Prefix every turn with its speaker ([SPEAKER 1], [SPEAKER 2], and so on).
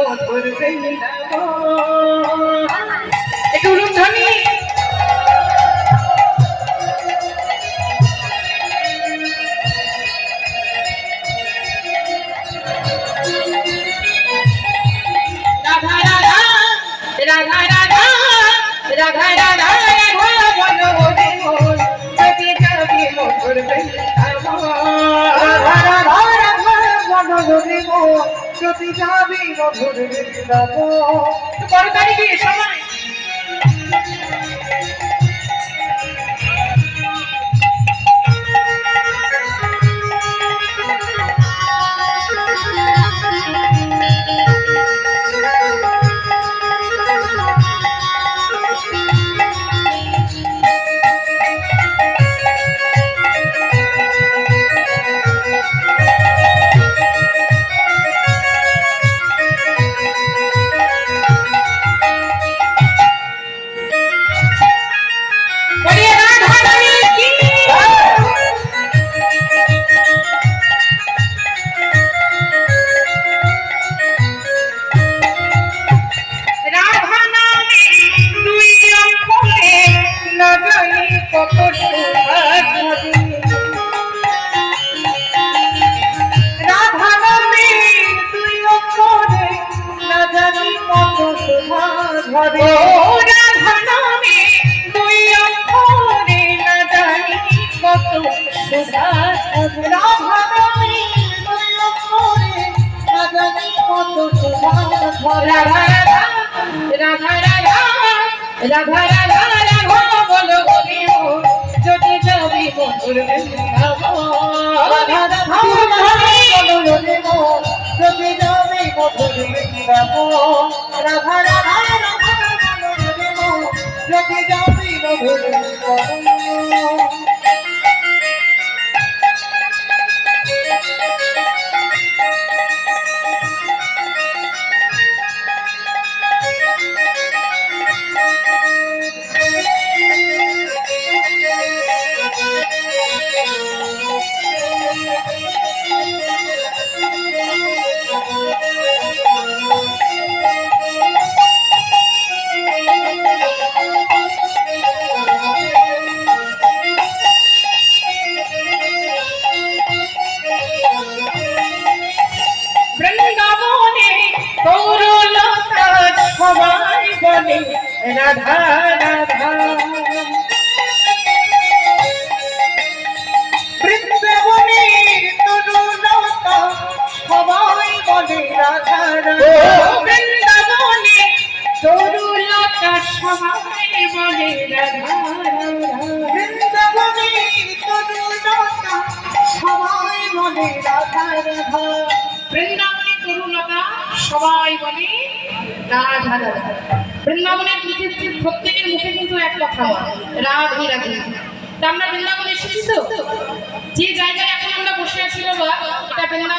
[SPEAKER 1] মধুর বৃন্দাবন। একটু উলুধ্বনি। রাধা রাধা রাধা রাধা রাধা রাধা রাধা বলো রে মন যদি যাবি মধুর বৃন্দাবন। রাধা রাধা রাধা বলো রে মন যদি যাবি মধুর বৃন্দাবন। বড় তারিখে সবাই কত রাধা নামে তুই অক্ষরে না জানি কত শোভা ধরে। রাধা নামে তুই অক্ষরে না জানি কত শোভা ধরে। রাধা নামে তুই অক্ষরে না জানি কত শোভা ধরে। রাধা রাধা রাধা রাধা রাধা রাধা রাধা বলো রে মন যদি যাবি মধুর বৃন্দাবন। রাধা রাধা বলো রে মন যদি যাবি মধুর বৃন্দাবন। রাধা রাধা রাধা বলো রে মন যদি যাবি মধুর বৃন্দাবন। বৃন্দাবনে গৌরলতা সবাই বলে রাধা রাধা। বৃন্দাবনের তরুলতা সবাই বলে রাধা রাধা। বৃন্দাবনে তরুলতা সবাই বলে রাধা রাধা। বৃন্দাবনের তরুলতা সবাই বলে রাধা রাধা। বৃন্দাবনে তরুলতা সবাই বলে রাধা রাধা। বৃন্দাবনের প্রত্যেকের মুখে কিন্তু এক কথা রাধে রাধে। তা আমরা বৃন্দাবনে এসেছি তো, যে জায়গায় এখন আমরা বসে আছি বাবা, এটা বৃন্দাবন।